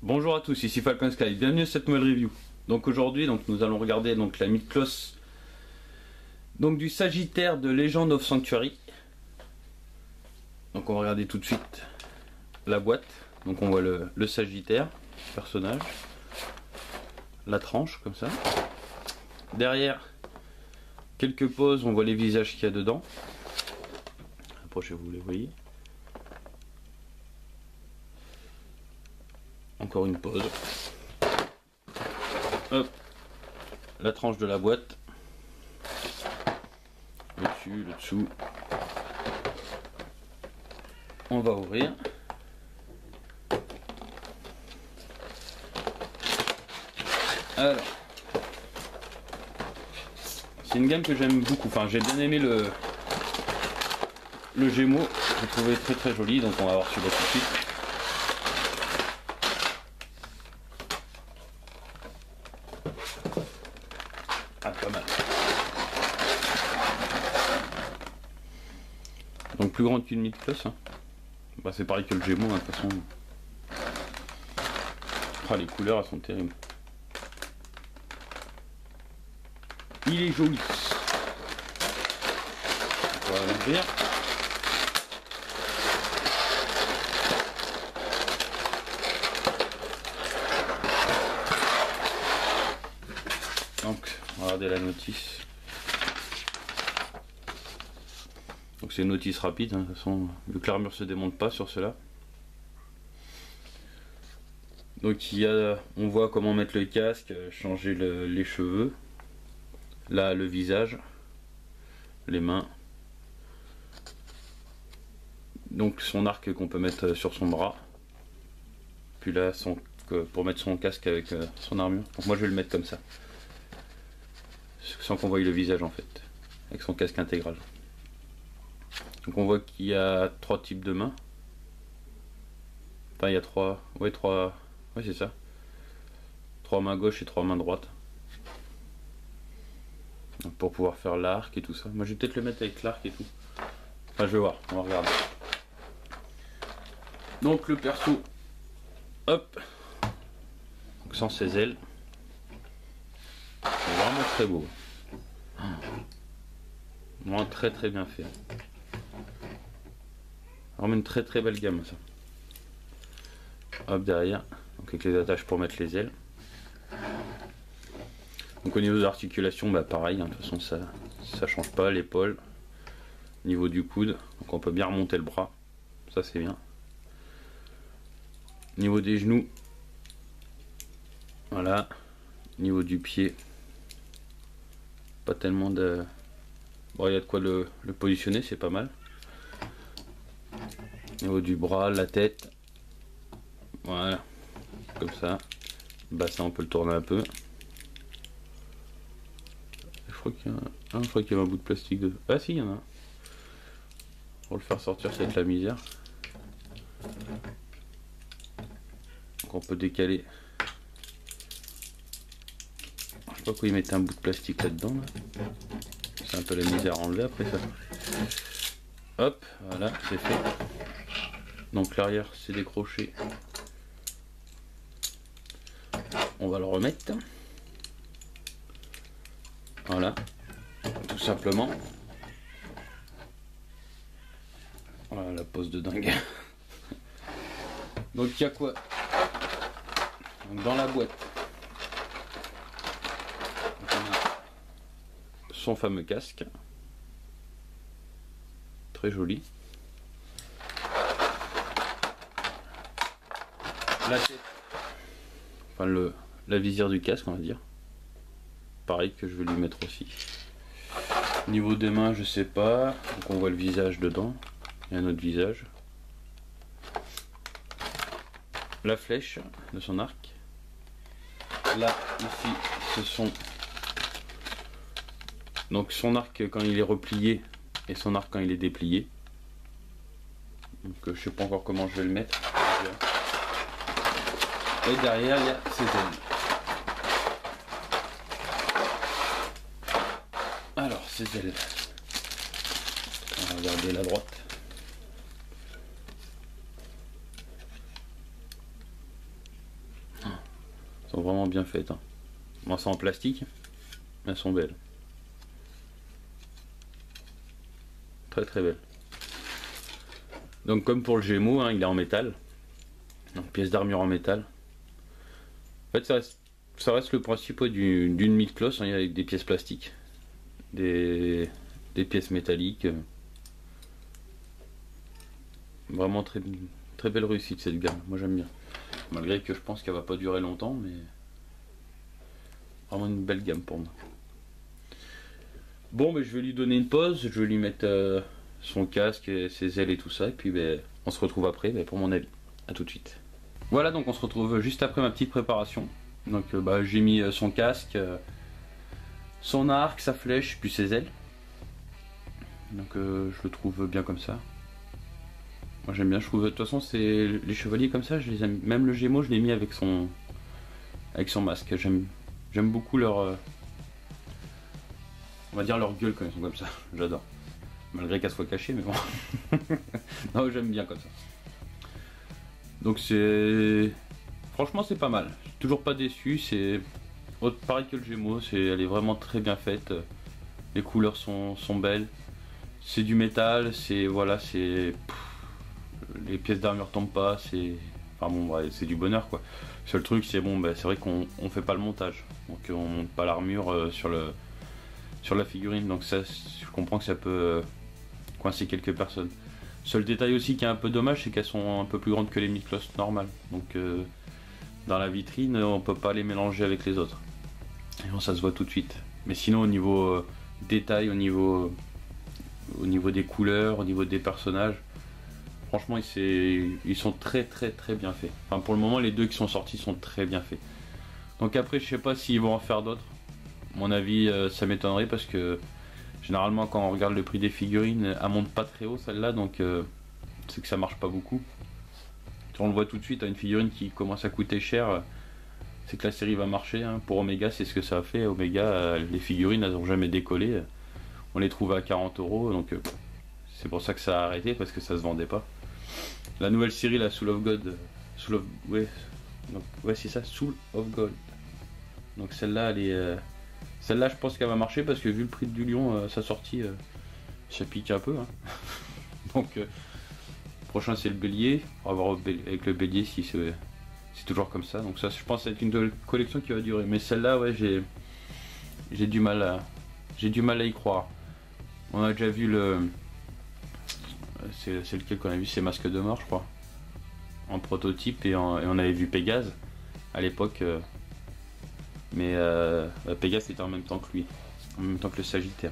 Bonjour à tous, ici Falcon Sky, bienvenue à cette nouvelle review. Donc aujourd'hui, nous allons regarder la Mythos du Sagittaire de Legend of Sanctuary. Donc on va regarder tout de suite la boîte. Donc on voit le Sagittaire, personnage, la tranche comme ça. Derrière, quelques poses, on voit les visages qu'il y a dedans. Approchez-vous, vous les voyez. Encore une pause. Hop, la tranche de la boîte. Le dessus, le dessous. On va ouvrir. Alors, c'est une gamme que j'aime beaucoup. Enfin, j'ai bien aimé le Gémeaux. J'ai trouvé très joli, donc on va voir celui-là tout de suite. Ah, pas mal. Donc plus grande qu'une Mythos. Hein. Bah, c'est pareil que le Gémeaux, hein, de toute façon. Ah, les couleurs elles sont terribles. Il est joli. On va l'ouvrir. Donc, regardez la notice. Donc c'est une notice rapide, hein, de toute façon, vu que l'armure se démonte pas sur cela. Donc on voit comment mettre le casque, changer les cheveux. Là le visage, les mains. Donc son arc qu'on peut mettre sur son bras. Puis là pour mettre son casque avec son armure. Donc moi je vais le mettre comme ça. Sans qu'on voie le visage en fait. Avec son casque intégral. Donc on voit qu'il y a 3 types de mains. Enfin il y a 3. Ouais c'est ça. 3 mains gauche et 3 mains droite. Donc pour pouvoir faire l'arc et tout ça. Moi je vais peut-être le mettre avec l'arc et tout. Enfin je vais voir, on va regarder. Donc le perso. Hop. Donc, sans ses ailes. C'est vraiment très beau. Vraiment très bien fait. Vraiment une très belle gamme ça. Hop derrière. Donc avec les attaches pour mettre les ailes. Donc au niveau de l'articulation, bah pareil, hein, de toute façon ça change pas, l'épaule, niveau du coude, donc on peut bien remonter le bras, ça c'est bien. Niveau des genoux, voilà, niveau du pied, pas tellement de... Bon il y a de quoi le positionner, c'est pas mal. Niveau du bras, la tête, voilà, comme ça, le bassin on peut le tourner un peu. Je crois qu'il y a un bout de plastique de... Ah si, il y en a un. Pour le faire sortir, c'est de la misère. Donc on peut décaler. Je sais pas pourquoi ils mettaient un bout de plastique là-dedans. Là. C'est un peu la misère à enlever après ça. Hop, voilà, c'est fait. Donc l'arrière c'est décroché. On va le remettre. Voilà, tout simplement. Voilà la pose de dingue. Donc il y a quoi? Donc, dans la boîte, donc, on a son fameux casque, très joli. La tête, enfin la visière du casque on va dire. Pareil que je vais lui mettre aussi. Niveau des mains, je sais pas. Donc on voit le visage dedans. Il y a un autre visage. La flèche de son arc. Là, ici, ce sont donc son arc quand il est replié et son arc quand il est déplié. Donc je sais pas encore comment je vais le mettre. Et derrière, il y a ses ailes. Alors, ces ailes. On va regarder la droite. sont vraiment bien faites. Hein. Bon, c'est en plastique, mais elles sont belles. Très très belles. Donc comme pour le Gémeaux, hein, il est en métal. Donc pièce d'armure en métal. En fait ça reste le principe d'une mid-cloth, hein, avec des pièces plastiques. Des pièces métalliques. Vraiment très, très belle réussite cette gamme, moi j'aime bien. Malgré que je pense qu'elle va pas durer longtemps, mais vraiment une belle gamme pour moi. Bon, mais je vais lui donner une pause, je vais lui mettre son casque, et ses ailes et tout ça, et puis on se retrouve après pour mon avis. A tout de suite. Voilà, donc on se retrouve juste après ma petite préparation. Donc j'ai mis son casque, son arc, sa flèche, puis ses ailes. Donc je le trouve bien comme ça. Moi j'aime bien, je trouve de toute façon c'est les chevaliers comme ça, je les aime. Même le Gémeaux je l'ai mis avec son masque. J'aime beaucoup leur on va dire leur gueule quand ils sont comme ça. J'adore. Malgré qu'elle soit cachée, mais bon. Non, j'aime bien comme ça. Donc franchement c'est pas mal. Je suis toujours pas déçu, c'est pareil que le Gémeaux, elle est vraiment très bien faite. Les couleurs sont belles. C'est du métal, les pièces d'armure tombent pas, c'est du bonheur quoi. Le seul truc c'est c'est vrai qu'on fait pas le montage, donc on monte pas l'armure sur la figurine, donc ça je comprends que ça peut coincer quelques personnes. Seul détail aussi qui est un peu dommage, c'est qu'elles sont un peu plus grandes que les mid-cloth normales, donc dans la vitrine on peut pas les mélanger avec les autres. Et bon, ça se voit tout de suite. Mais sinon au niveau détail, au niveau des couleurs, au niveau des personnages, franchement ils sont très très très bien faits. Enfin pour le moment les deux qui sont sortis sont très bien faits. Donc après je sais pas s'ils vont en faire d'autres. Mon avis ça m'étonnerait parce que généralement quand on regarde le prix des figurines, elle monte pas très haut celle-là, donc c'est que ça marche pas beaucoup. On le voit tout de suite, à une figurine qui commence à coûter cher, c'est que la série va marcher. Hein. Pour Omega c'est ce que ça a fait. Omega, les figurines elles ont jamais décollé. On les trouve à 40 €, donc c'est pour ça que ça a arrêté, parce que ça se vendait pas. La nouvelle série, la Soul of God, c'est ça, Soul of God. Donc celle-là, celle-là, je pense qu'elle va marcher parce que vu le prix du lion, sa sortie, ça pique un peu. Hein. Donc prochain c'est le bélier. On va voir avec le bélier si c'est toujours comme ça. Donc ça, je pense, c'est une collection qui va durer. Mais celle-là, ouais, j'ai du mal à y croire. On a déjà vu c'est lequel qu'on a vu, c'est Masque de Mort je crois, en prototype, et on avait vu Pégase à l'époque, mais Pégase était en même temps que lui, en même temps que le Sagittaire.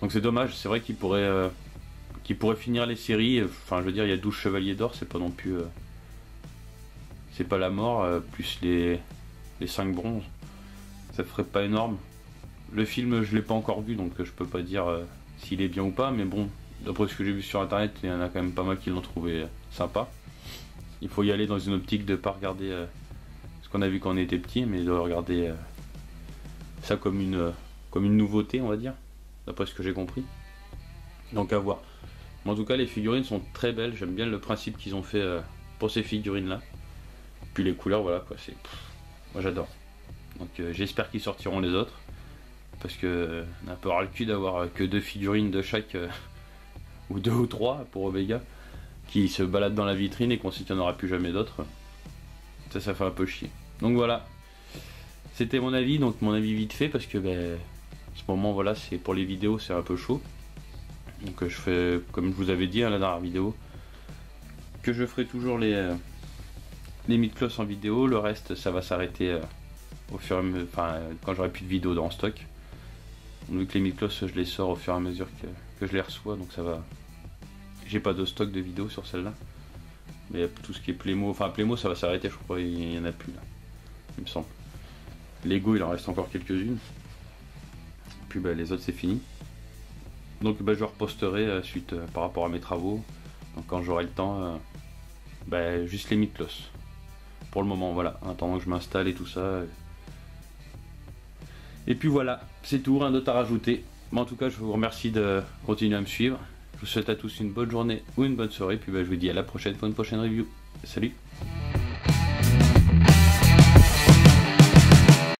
Donc c'est dommage, c'est vrai qu'il pourrait finir les séries. Enfin je veux dire, il y a 12 chevaliers d'or, c'est pas non plus c'est pas la mort, plus les 5 bronzes, ça ferait pas énorme. Le film je l'ai pas encore vu, donc je peux pas dire s'il est bien ou pas, mais bon, d'après ce que j'ai vu sur internet, il y en a quand même pas mal qui l'ont trouvé sympa. Il faut y aller dans une optique de pas regarder ce qu'on a vu quand on était petit, mais de regarder ça comme une nouveauté, on va dire, d'après ce que j'ai compris. Donc à voir. Mais en tout cas les figurines sont très belles, j'aime bien le principe qu'ils ont fait pour ces figurines là. Puis les couleurs, voilà quoi, moi j'adore. Donc j'espère qu'ils sortiront les autres, parce que on a un peu ras le cul d'avoir que 2 figurines de chaque, ou 2 ou 3 pour Omega, qui se baladent dans la vitrine et qu'on sait qu'il n'y en aura plus jamais d'autres. Ça fait un peu chier. Donc voilà, c'était mon avis, vite fait, parce que en ce moment voilà, c'est pour les vidéos c'est un peu chaud. Donc je fais, comme je vous avais dit à la dernière vidéo, que je ferai toujours les mid-cloth en vidéo, le reste ça va s'arrêter au fur et à mesure, quand j'aurai plus de vidéos dans stock. Vu que les mid-cloth je les sors au fur et à mesure que je les reçois, donc ça va. J'ai pas de stock de vidéos sur celle-là. Mais tout ce qui est Playmo, Playmo ça va s'arrêter, je crois, il y en a plus là, il me semble. Lego il en reste encore quelques-unes. Puis les autres c'est fini. Donc je reposterai suite par rapport à mes travaux. Donc quand j'aurai le temps, juste les mid-cloth. Pour le moment, voilà, en attendant que je m'installe et tout ça. Et puis voilà, c'est tout, rien d'autre à rajouter. Mais en tout cas, je vous remercie de continuer à me suivre. Je vous souhaite à tous une bonne journée ou une bonne soirée. Puis je vous dis à la prochaine pour une prochaine review. Salut!